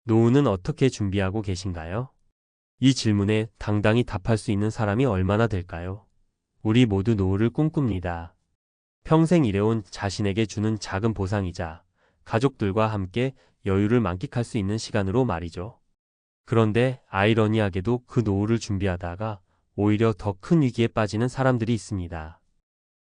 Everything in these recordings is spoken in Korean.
노후는 어떻게 준비하고 계신가요? 이 질문에 당당히 답할 수 있는 사람이 얼마나 될까요? 우리 모두 노후를 꿈꿉니다. 평생 일해온 자신에게 주는 작은 보상이자 가족들과 함께 여유를 만끽할 수 있는 시간으로 말이죠. 그런데 아이러니하게도 그 노후를 준비하다가 오히려 더 큰 위기에 빠지는 사람들이 있습니다.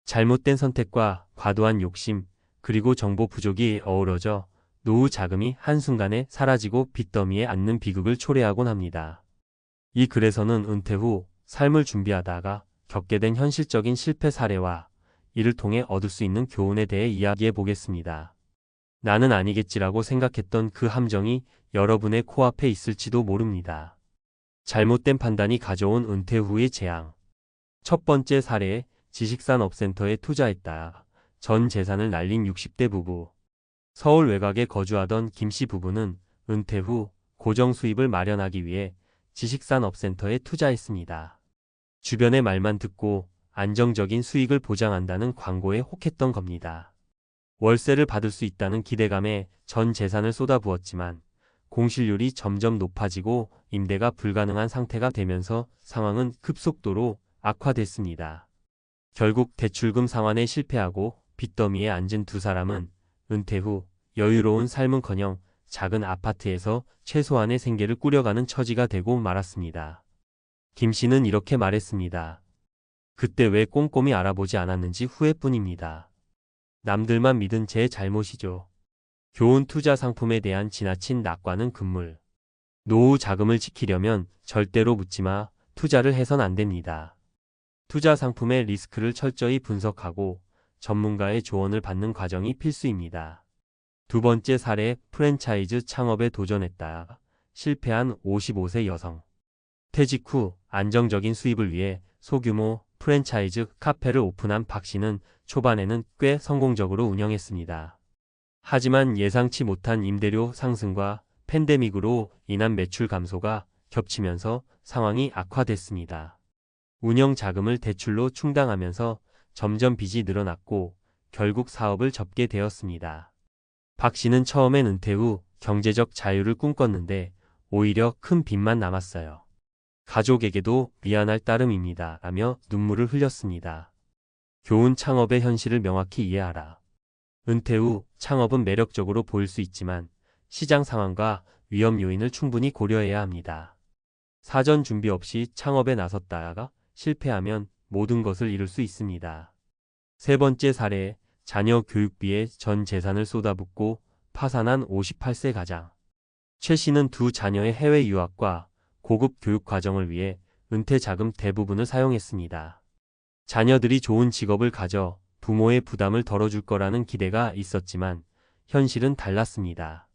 잘못된 선택과 과도한 욕심, 그리고 정보 부족이 어우러져 노후 자금이 한순간에 사라지고 빚더미에 앉는 비극을 초래하곤 합니다. 이 글에서는 은퇴 후 삶을 준비하다가 겪게 된 현실적인 실패 사례와 이를 통해 얻을 수 있는 교훈에 대해 이야기해 보겠습니다. 나는 아니겠지라고 생각했던 그 함정이 여러분의 코앞에 있을지도 모릅니다. 잘못된 판단이 가져온 은퇴 후의 재앙. 첫 번째 사례, 지식산업센터에 투자했다. 전 재산을 날린 60대 부부. 서울 외곽에 거주하던 김씨 부부는 은퇴 후 고정 수입을 마련하기 위해 지식산업센터에 투자했습니다. 주변의 말만 듣고 안정적인 수익을 보장한다는 광고에 혹했던 겁니다. 월세를 받을 수 있다는 기대감에 전 재산을 쏟아부었지만 공실률이 점점 높아지고 임대가 불가능한 상태가 되면서 상황은 급속도로 악화됐습니다. 결국 대출금 상환에 실패하고 빚더미에 앉은 두 사람은 은퇴 후 여유로운 삶은커녕 작은 아파트에서 최소한의 생계를 꾸려가는 처지가 되고 말았습니다. 김 씨는 이렇게 말했습니다. 그때 왜 꼼꼼히 알아보지 않았는지 후회뿐입니다. 남들만 믿은 제 잘못이죠. 좋은 투자 상품에 대한 지나친 낙관은 금물. 노후 자금을 지키려면 절대로 묻지마 투자를 해선 안 됩니다. 투자 상품의 리스크를 철저히 분석하고 전문가의 조언을 받는 과정이 필수입니다. 두 번째 사례, 프랜차이즈 창업에 도전했다. 실패한 55세 여성. 퇴직 후 안정적인 수입을 위해 소규모 프랜차이즈 카페를 오픈한 박 씨는 초반에는 꽤 성공적으로 운영했습니다. 하지만 예상치 못한 임대료 상승과 팬데믹으로 인한 매출 감소가 겹치면서 상황이 악화됐습니다. 운영 자금을 대출로 충당하면서 점점 빚이 늘어났고 결국 사업을 접게 되었습니다. 박 씨는 처음엔 은퇴 후 경제적 자유를 꿈꿨는데 오히려 큰 빚만 남았어요. 가족에게도 미안할 따름입니다. 라며 눈물을 흘렸습니다. 교훈: 창업의 현실을 명확히 이해하라. 은퇴 후 창업은 매력적으로 보일 수 있지만 시장 상황과 위험 요인을 충분히 고려해야 합니다. 사전 준비 없이 창업에 나섰다가 실패하면 모든 것을 잃을 수 있습니다. 세 번째 사례, 자녀 교육비에 전 재산을 쏟아붓고 파산한 58세 가장. 최 씨는 두 자녀의 해외 유학과 고급 교육 과정을 위해 은퇴 자금 대부분을 사용했습니다. 자녀들이 좋은 직업을 가져 부모의 부담을 덜어줄 거라는 기대가 있었지만 현실은 달랐습니다.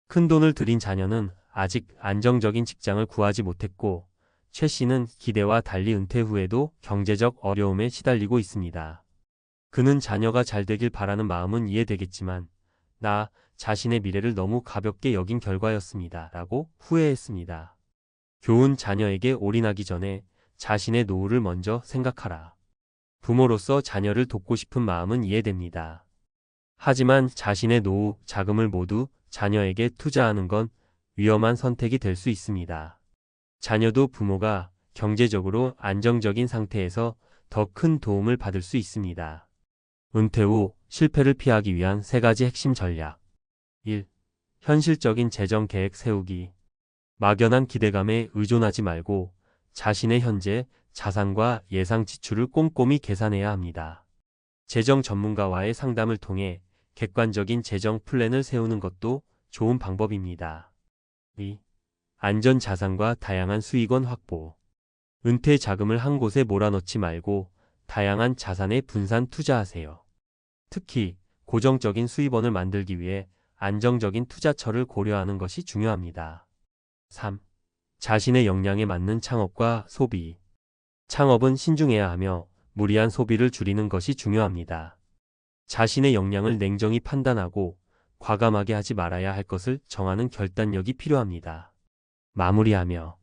큰 돈을 들인 자녀는 아직 안정적인 직장을 구하지 못했고 최 씨는 기대와 달리 은퇴 후에도 경제적 어려움에 시달리고 있습니다. 그는 자녀가 잘 되길 바라는 마음은 이해되겠지만 나 자신의 미래를 너무 가볍게 여긴 결과였습니다. 라고 후회했습니다. 교훈: 자녀에게 올인하기 전에 자신의 노후를 먼저 생각하라. 부모로서 자녀를 돕고 싶은 마음은 이해됩니다. 하지만 자신의 노후 자금을 모두 자녀에게 투자하는 건 위험한 선택이 될 수 있습니다. 자녀도 부모가 경제적으로 안정적인 상태에서 더 큰 도움을 받을 수 있습니다. 은퇴 후 실패를 피하기 위한 3가지 핵심 전략. 1. 현실적인 재정 계획 세우기. 막연한 기대감에 의존하지 말고 자신의 현재 자산과 예상 지출을 꼼꼼히 계산해야 합니다. 재정 전문가와의 상담을 통해 객관적인 재정 플랜을 세우는 것도 좋은 방법입니다. 2. 안전 자산과 다양한 수익원 확보. 은퇴 자금을 한 곳에 몰아넣지 말고 다양한 자산에 분산 투자하세요. 특히 고정적인 수입원을 만들기 위해 안정적인 투자처를 고려하는 것이 중요합니다. 3. 자신의 역량에 맞는 창업과 소비. 창업은 신중해야 하며 무리한 소비를 줄이는 것이 중요합니다. 자신의 역량을 냉정히 판단하고 과감하게 하지 말아야 할 것을 정하는 결단력이 필요합니다. 마무리하며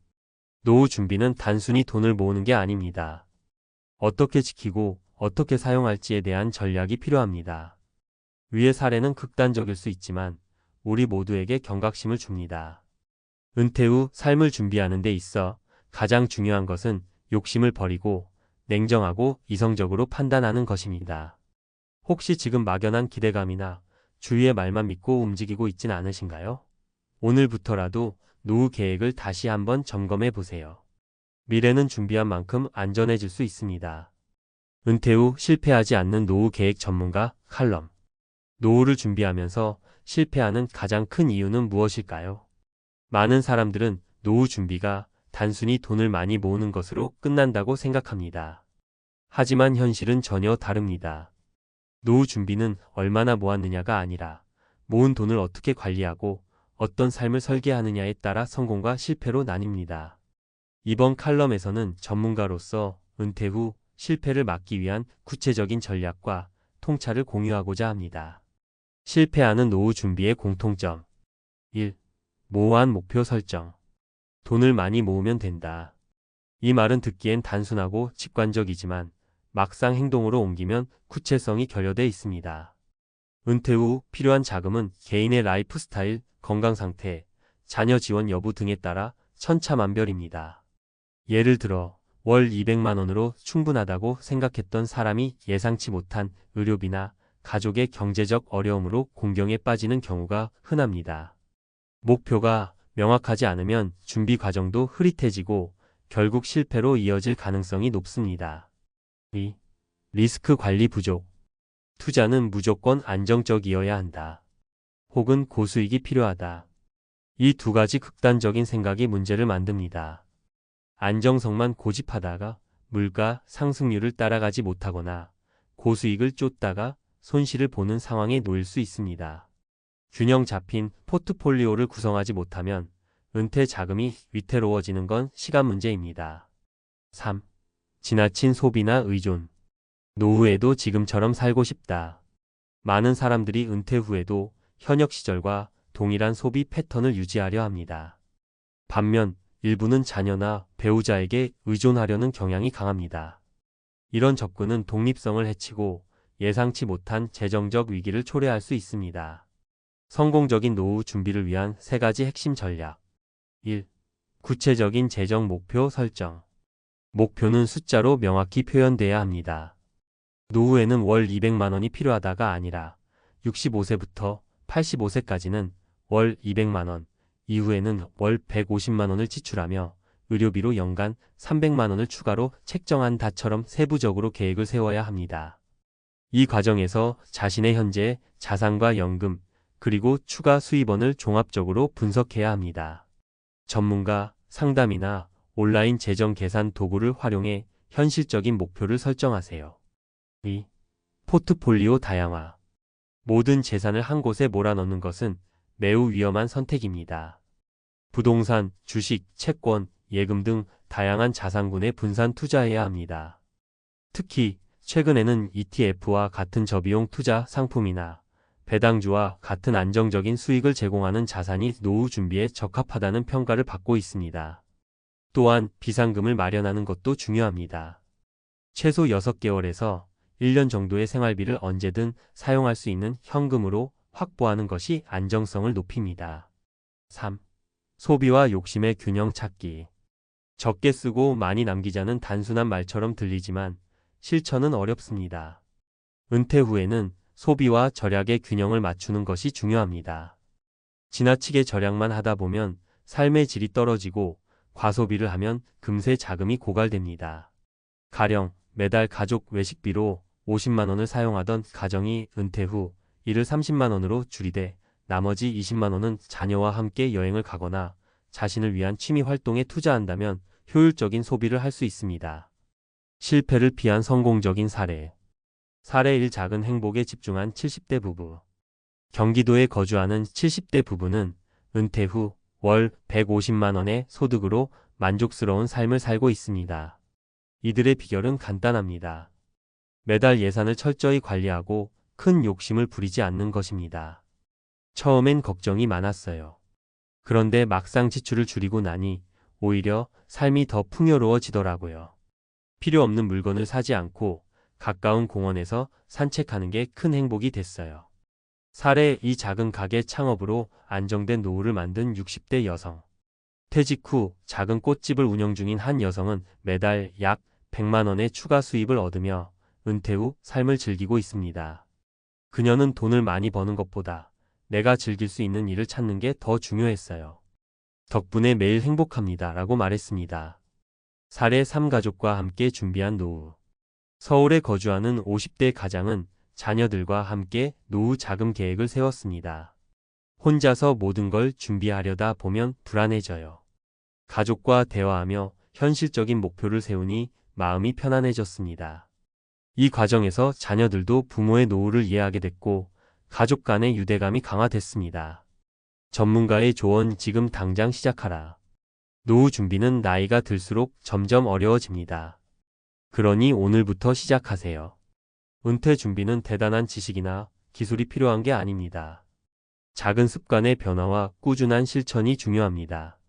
노후 준비는 단순히 돈을 모으는 게 아닙니다. 어떻게 지키고 어떻게 사용할지에 대한 전략이 필요합니다. 위의 사례는 극단적일 수 있지만 우리 모두에게 경각심을 줍니다. 은퇴 후 삶을 준비하는 데 있어 가장 중요한 것은 욕심을 버리고 냉정하고 이성적으로 판단하는 것입니다. 혹시 지금 막연한 기대감이나 주위의 말만 믿고 움직이고 있진 않으신가요? 오늘부터라도 노후 계획을 다시 한번 점검해 보세요. 미래는 준비한 만큼 안전해질 수 있습니다. 은퇴 후 실패하지 않는 노후 계획 전문가 칼럼. 노후를 준비하면서 실패하는 가장 큰 이유는 무엇일까요? 많은 사람들은 노후 준비가 단순히 돈을 많이 모으는 것으로 끝난다고 생각합니다. 하지만 현실은 전혀 다릅니다. 노후 준비는 얼마나 모았느냐가 아니라 모은 돈을 어떻게 관리하고 어떤 삶을 설계하느냐에 따라 성공과 실패로 나뉩니다. 이번 칼럼에서는 전문가로서 은퇴 후 실패를 막기 위한 구체적인 전략과 통찰을 공유하고자 합니다. 실패하는 노후 준비의 공통점 1. 모호한 목표 설정. 돈을 많이 모으면 된다. 이 말은 듣기엔 단순하고 직관적이지만 막상 행동으로 옮기면 구체성이 결여돼 있습니다. 은퇴 후 필요한 자금은 개인의 라이프 스타일, 건강 상태, 자녀 지원 여부 등에 따라 천차만별입니다. 예를 들어 월 200만 원으로 충분하다고 생각했던 사람이 예상치 못한 의료비나 가족의 경제적 어려움으로 공경에 빠지는 경우가 흔합니다. 목표가 명확하지 않으면 준비 과정도 흐릿해지고 결국 실패로 이어질 가능성이 높습니다. 2. 리스크 관리 부족. 투자는 무조건 안정적이어야 한다. 혹은 고수익이 필요하다. 이 두 가지 극단적인 생각이 문제를 만듭니다. 안정성만 고집하다가 물가 상승률을 따라가지 못하거나 고수익을 쫓다가 손실을 보는 상황에 놓일 수 있습니다. 균형 잡힌 포트폴리오를 구성하지 못하면 은퇴 자금이 위태로워지는 건 시간 문제입니다. 3. 지나친 소비나 의존. 노후에도 지금처럼 살고 싶다. 많은 사람들이 은퇴 후에도 현역 시절과 동일한 소비 패턴을 유지하려 합니다. 반면 일부는 자녀나 배우자에게 의존하려는 경향이 강합니다. 이런 접근은 독립성을 해치고 예상치 못한 재정적 위기를 초래할 수 있습니다. 성공적인 노후 준비를 위한 3가지 핵심 전략. 1. 구체적인 재정 목표 설정. 목표는 숫자로 명확히 표현돼야 합니다. 노후에는 월 200만 원이 필요하다가 아니라 65세부터 85세까지는 월 200만 원, 이후에는 월 150만 원을 지출하며 의료비로 연간 300만 원을 추가로 책정한다처럼 세부적으로 계획을 세워야 합니다. 이 과정에서 자신의 현재 자산과 연금, 그리고 추가 수입원을 종합적으로 분석해야 합니다. 전문가, 상담이나 온라인 재정 계산 도구를 활용해 현실적인 목표를 설정하세요. 2. 포트폴리오 다양화. 모든 재산을 한 곳에 몰아넣는 것은 매우 위험한 선택입니다. 부동산, 주식, 채권, 예금 등 다양한 자산군에 분산 투자해야 합니다. 특히 최근에는 ETF와 같은 저비용 투자 상품이나 배당주와 같은 안정적인 수익을 제공하는 자산이 노후 준비에 적합하다는 평가를 받고 있습니다. 또한 비상금을 마련하는 것도 중요합니다. 최소 6개월에서 1년 정도의 생활비를 언제든 사용할 수 있는 현금으로 확보하는 것이 안정성을 높입니다. 3. 소비와 욕심의 균형 찾기. 적게 쓰고 많이 남기자는 단순한 말처럼 들리지만 실천은 어렵습니다. 은퇴 후에는 소비와 절약의 균형을 맞추는 것이 중요합니다. 지나치게 절약만 하다 보면 삶의 질이 떨어지고 과소비를 하면 금세 자금이 고갈됩니다. 가령 매달 가족 외식비로 50만 원을 사용하던 가정이 은퇴 후 이를 30만 원으로 줄이되 나머지 20만 원은 자녀와 함께 여행을 가거나 자신을 위한 취미 활동에 투자한다면 효율적인 소비를 할 수 있습니다. 실패를 피한 성공적인 사례. 사례 1. 작은 행복에 집중한 70대 부부. 경기도에 거주하는 70대 부부는 은퇴 후 월 150만 원의 소득으로 만족스러운 삶을 살고 있습니다. 이들의 비결은 간단합니다. 매달 예산을 철저히 관리하고 큰 욕심을 부리지 않는 것입니다. 처음엔 걱정이 많았어요. 그런데 막상 지출을 줄이고 나니 오히려 삶이 더 풍요로워지더라고요. 필요 없는 물건을 사지 않고 가까운 공원에서 산책하는 게 큰 행복이 됐어요. 사례 2. 작은 가게 창업으로 안정된 노후를 만든 60대 여성. 퇴직 후 작은 꽃집을 운영 중인 한 여성은 매달 약 100만 원의 추가 수입을 얻으며 은퇴 후 삶을 즐기고 있습니다. 그녀는 돈을 많이 버는 것보다 내가 즐길 수 있는 일을 찾는 게 더 중요했어요. 덕분에 매일 행복합니다. 라고 말했습니다. 사례 3 가족과 함께 준비한 노후. 서울에 거주하는 50대 가장은 자녀들과 함께 노후 자금 계획을 세웠습니다. 혼자서 모든 걸 준비하려다 보면 불안해져요. 가족과 대화하며 현실적인 목표를 세우니 마음이 편안해졌습니다. 이 과정에서 자녀들도 부모의 노후를 이해하게 됐고 가족 간의 유대감이 강화됐습니다. 전문가의 조언 지금 당장 시작하라. 노후 준비는 나이가 들수록 점점 어려워집니다. 그러니 오늘부터 시작하세요. 은퇴 준비는 대단한 지식이나 기술이 필요한 게 아닙니다. 작은 습관의 변화와 꾸준한 실천이 중요합니다.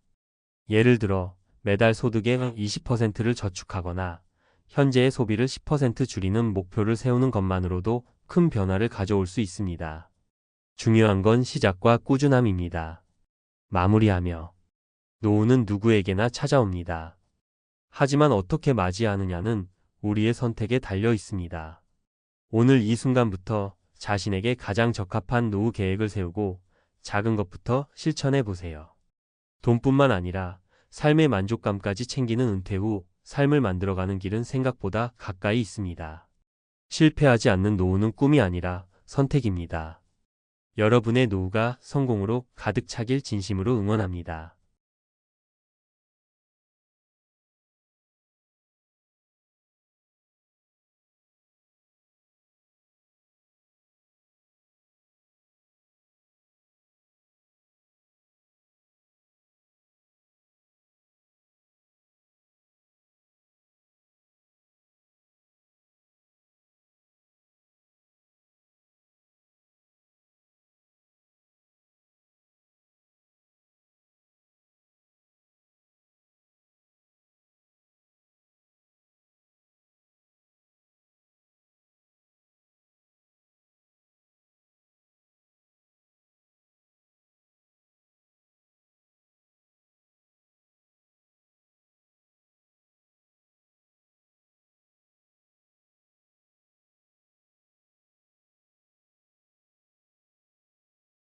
예를 들어 매달 소득의 20%를 저축하거나 현재의 소비를 10% 줄이는 목표를 세우는 것만으로도 큰 변화를 가져올 수 있습니다. 중요한 건 시작과 꾸준함입니다. 마무리하며 노후는 누구에게나 찾아옵니다. 하지만 어떻게 맞이하느냐는 우리의 선택에 달려 있습니다. 오늘 이 순간부터 자신에게 가장 적합한 노후 계획을 세우고 작은 것부터 실천해 보세요. 돈뿐만 아니라 삶의 만족감까지 챙기는 은퇴 후 삶을 만들어가는 길은 생각보다 가까이 있습니다. 실패하지 않는 노후는 꿈이 아니라 선택입니다. 여러분의 노후가 성공으로 가득 차길 진심으로 응원합니다.